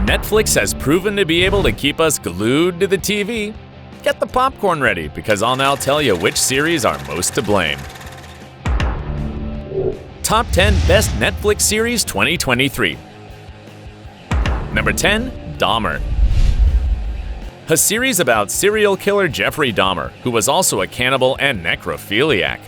Netflix has proven to be able to keep us glued to the TV. Get the popcorn ready, because I'll now tell you which series are most to blame. Top 10 Best Netflix Series 2023. Number 10, Dahmer. A series about serial killer Jeffrey Dahmer, who was also a cannibal and necrophiliac.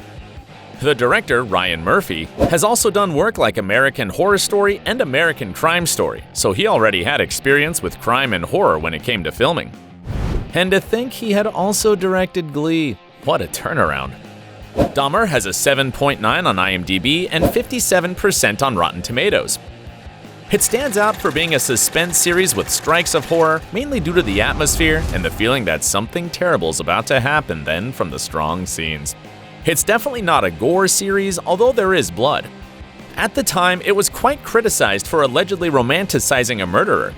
The director, Ryan Murphy, has also done work like American Horror Story and American Crime Story, so he already had experience with crime and horror when it came to filming. And to think he had also directed Glee. What a turnaround. Dahmer has a 7.9 on IMDb and 57% on Rotten Tomatoes. It stands out for being a suspense series with strikes of horror, mainly due to the atmosphere and the feeling that something terrible is about to happen then from the strong scenes. It's definitely not a gore series, although there is blood. At the time, it was quite criticized for allegedly romanticizing a murderer.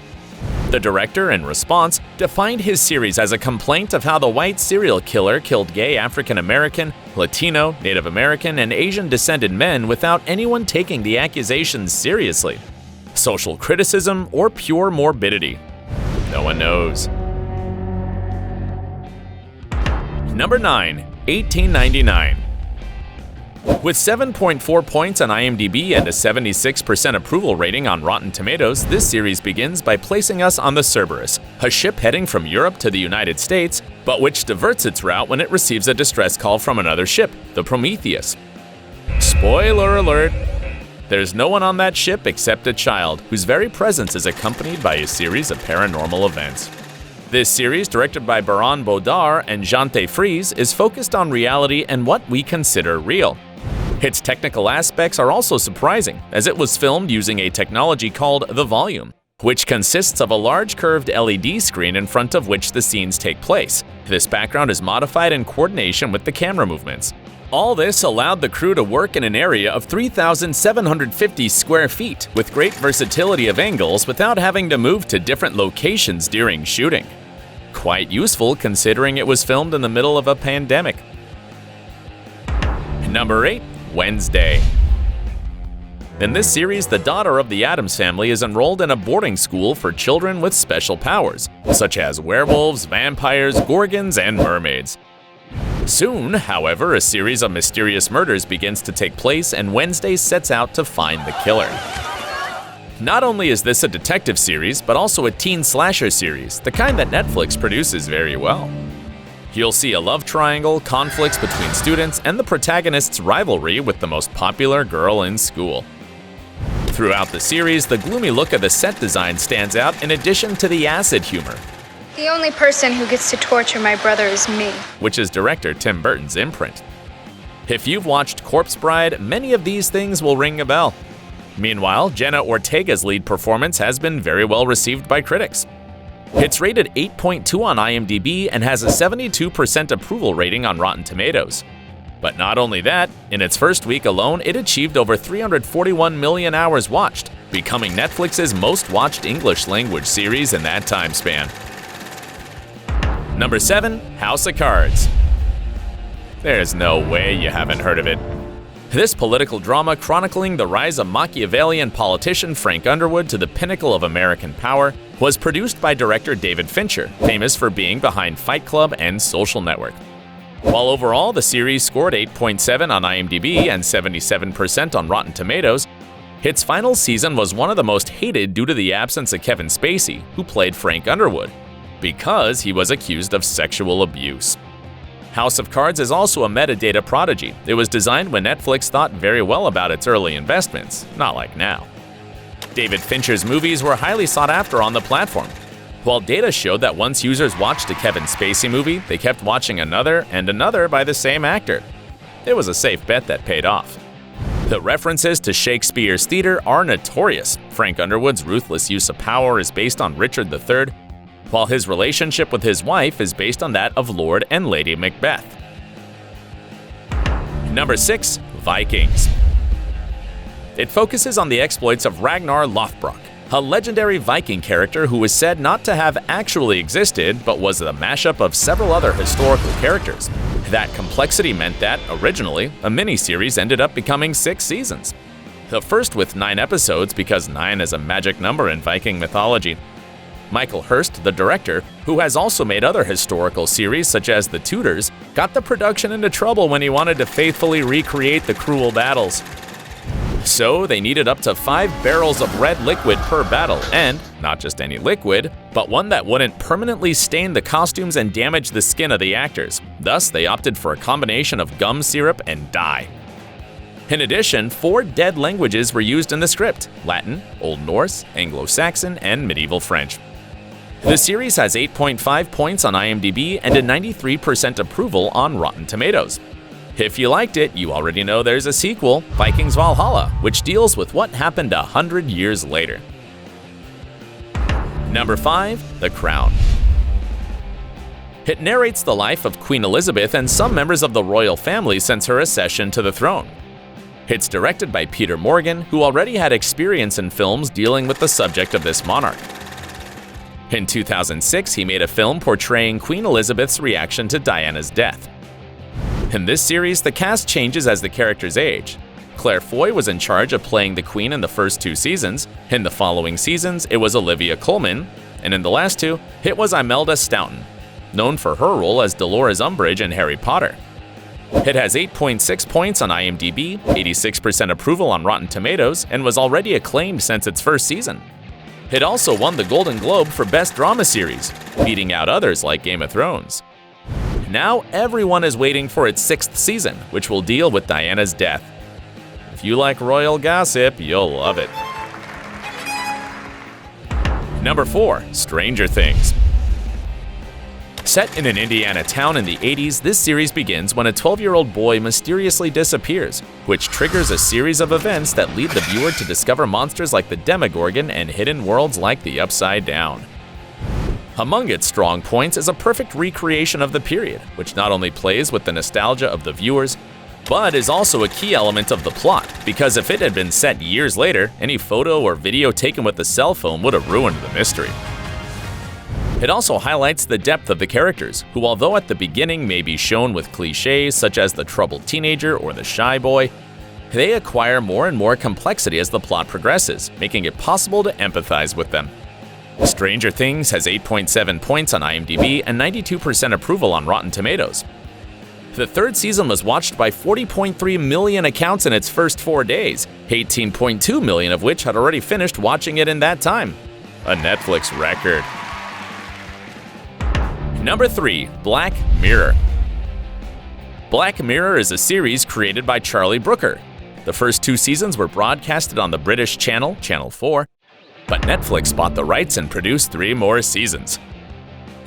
The director, in response, defined his series as a complaint of how the white serial killer killed gay African American, Latino, Native American, and Asian-descended men without anyone taking the accusations seriously. Social criticism or pure morbidity? No one knows. Number 9. 1899. With 7.4 points on IMDb and a 76% approval rating on Rotten Tomatoes, this series begins by placing us on the Cerberus, a ship heading from Europe to the United States, but which diverts its route when it receives a distress call from another ship, the Prometheus. Spoiler alert! There's no one on that ship except a child, whose very presence is accompanied by a series of paranormal events. This series, directed by Baran Bodar and Jante Fries, is focused on reality and what we consider real. Its technical aspects are also surprising, as it was filmed using a technology called the volume, which consists of a large curved LED screen in front of which the scenes take place. This background is modified in coordination with the camera movements. All this allowed the crew to work in an area of 3,750 square feet, with great versatility of angles without having to move to different locations during shooting. Quite useful considering it was filmed in the middle of a pandemic. Number 8. Wednesday. In this series, the daughter of the Addams family is enrolled in a boarding school for children with special powers, such as werewolves, vampires, gorgons, and mermaids. Soon, however, a series of mysterious murders begins to take place, and Wednesday sets out to find the killer. Not only is this a detective series, but also a teen slasher series, the kind that Netflix produces very well. You'll see a love triangle, conflicts between students, and the protagonist's rivalry with the most popular girl in school. Throughout the series, the gloomy look of the set design stands out in addition to the acid humor. The only person who gets to torture my brother is me. Which is director Tim Burton's imprint. If you've watched Corpse Bride, many of these things will ring a bell. Meanwhile, Jenna Ortega's lead performance has been very well received by critics. It's rated 8.2 on IMDb and has a 72% approval rating on Rotten Tomatoes. But not only that, in its first week alone, it achieved over 341 million hours watched, becoming Netflix's most watched English-language series in that time span. Number 7. House of Cards. There's no way you haven't heard of it. This political drama chronicling the rise of Machiavellian politician Frank Underwood to the pinnacle of American power was produced by director David Fincher, famous for being behind Fight Club and Social Network. While overall the series scored 8.7 on IMDb and 77% on Rotten Tomatoes, its final season was one of the most hated due to the absence of Kevin Spacey, who played Frank Underwood, because he was accused of sexual abuse. House of Cards is also a metadata prodigy. It was designed when Netflix thought very well about its early investments, not like now. David Fincher's movies were highly sought after on the platform. While data showed that once users watched a Kevin Spacey movie, they kept watching another and another by the same actor. It was a safe bet that paid off. The references to Shakespeare's theater are notorious. Frank Underwood's ruthless use of power is based on Richard III, while his relationship with his wife is based on that of Lord and Lady Macbeth. Number 6. Vikings. It focuses on the exploits of Ragnar Lothbrok, a legendary Viking character who is said not to have actually existed, but was the mashup of several other historical characters. That complexity meant that, originally, a miniseries ended up becoming 6 seasons. The first with 9 episodes, because 9 is a magic number in Viking mythology. Michael Hurst, the director, who has also made other historical series such as The Tudors, got the production into trouble when he wanted to faithfully recreate the cruel battles. So they needed up to 5 barrels of red liquid per battle, and not just any liquid, but one that wouldn't permanently stain the costumes and damage the skin of the actors. Thus, they opted for a combination of gum syrup and dye. In addition, 4 dead languages were used in the script: Latin, Old Norse, Anglo-Saxon, and Medieval French. The series has 8.5 points on IMDb and a 93% approval on Rotten Tomatoes. If you liked it, you already know there's a sequel, Vikings Valhalla, which deals with what happened 100 years later. Number 5. The Crown. It narrates the life of Queen Elizabeth and some members of the royal family since her accession to the throne. It's directed by Peter Morgan, who already had experience in films dealing with the subject of this monarch. In 2006, he made a film portraying Queen Elizabeth's reaction to Diana's death. In this series, the cast changes as the characters age. Claire Foy was in charge of playing the Queen in the first 2 seasons. In the following seasons, it was Olivia Colman, and in the last 2, it was Imelda Staunton, known for her role as Dolores Umbridge in Harry Potter. It has 8.6 points on IMDb, 86% approval on Rotten Tomatoes, and was already acclaimed since its first season. It also won the Golden Globe for Best Drama Series, beating out others like Game of Thrones. Now everyone is waiting for its 6th season, which will deal with Diana's death. If you like royal gossip, you'll love it. Number 4. Stranger Things. Set in an Indiana town in the 80s, this series begins when a 12-year-old boy mysteriously disappears, which triggers a series of events that lead the viewer to discover monsters like the Demogorgon and hidden worlds like the Upside Down. Among its strong points is a perfect recreation of the period, which not only plays with the nostalgia of the viewers, but is also a key element of the plot, because if it had been set years later, any photo or video taken with a cell phone would have ruined the mystery. It also highlights the depth of the characters, who although at the beginning may be shown with cliches such as the troubled teenager or the shy boy, they acquire more and more complexity as the plot progresses, making it possible to empathize with them. Stranger Things has 8.7 points on IMDb and 92% approval on Rotten Tomatoes. The 3rd season was watched by 40.3 million accounts in its first 4 days, 18.2 million of which had already finished watching it in that time. A Netflix record. Number 3. Black Mirror. Black Mirror is a series created by Charlie Brooker. The first 2 seasons were broadcasted on the British channel, Channel 4, but Netflix bought the rights and produced 3 more seasons.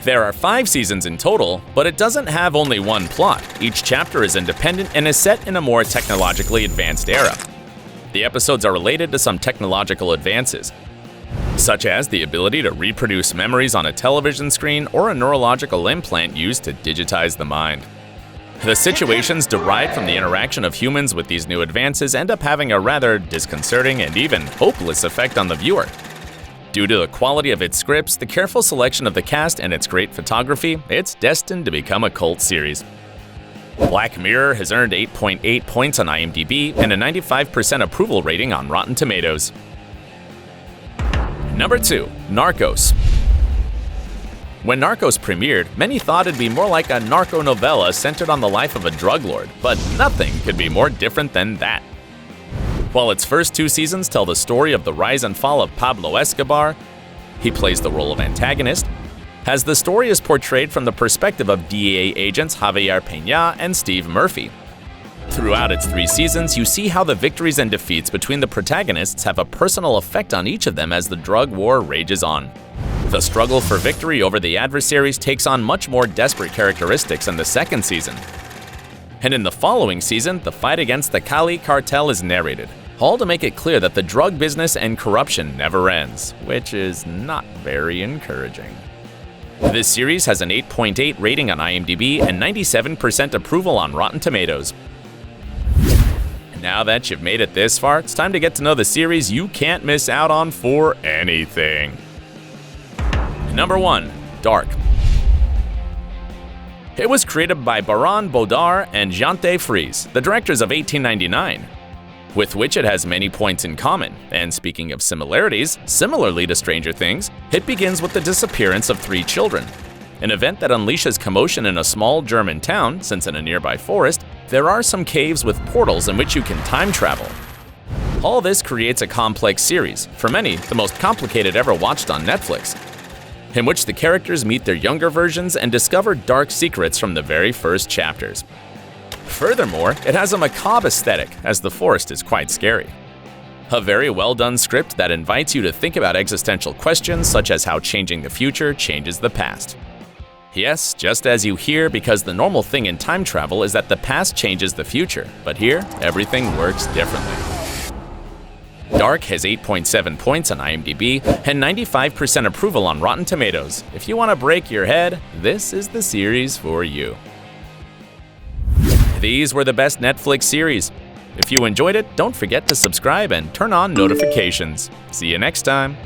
There are 5 seasons in total, but it doesn't have only one plot. Each chapter is independent and is set in a more technologically advanced era. The episodes are related to some technological advances, such as the ability to reproduce memories on a television screen or a neurological implant used to digitize the mind. The situations derived from the interaction of humans with these new advances end up having a rather disconcerting and even hopeless effect on the viewer. Due to the quality of its scripts, the careful selection of the cast, and its great photography, it's destined to become a cult series. Black Mirror has earned 8.8 points on IMDb and a 95% approval rating on Rotten Tomatoes. Number 2. Narcos. When Narcos premiered, many thought it'd be more like a narco novella centered on the life of a drug lord, but nothing could be more different than that. While its first 2 seasons tell the story of the rise and fall of Pablo Escobar, he plays the role of antagonist, as the story is portrayed from the perspective of DEA agents Javier Peña and Steve Murphy. Throughout its 3 seasons, you see how the victories and defeats between the protagonists have a personal effect on each of them as the drug war rages on. The struggle for victory over the adversaries takes on much more desperate characteristics in the 2nd season. And in the following season, the fight against the Cali cartel is narrated, all to make it clear that the drug business and corruption never ends, which is not very encouraging. This series has an 8.8 rating on IMDb and 97% approval on Rotten Tomatoes. Now that you've made it this far, it's time to get to know the series you can't miss out on for anything. Number 1. Dark. It was created by Baran Bodar and Jean de Vries, the directors of 1899. with which it has many points in common. And speaking of similarities, similarly to Stranger Things, it begins with the disappearance of 3 children. An event that unleashes commotion in a small German town, since in a nearby forest, there are some caves with portals in which you can time travel. All this creates a complex series, for many, the most complicated ever watched on Netflix, in which the characters meet their younger versions and discover dark secrets from the very first chapters. Furthermore, it has a macabre aesthetic, as the forest is quite scary. A very well-done script that invites you to think about existential questions such as how changing the future changes the past. Yes, just as you hear, because the normal thing in time travel is that the past changes the future, but here, everything works differently. Dark has 8.7 points on IMDb and 95% approval on Rotten Tomatoes. If you want to break your head, this is the series for you. These were the best Netflix series. If you enjoyed it, don't forget to subscribe and turn on notifications. See you next time.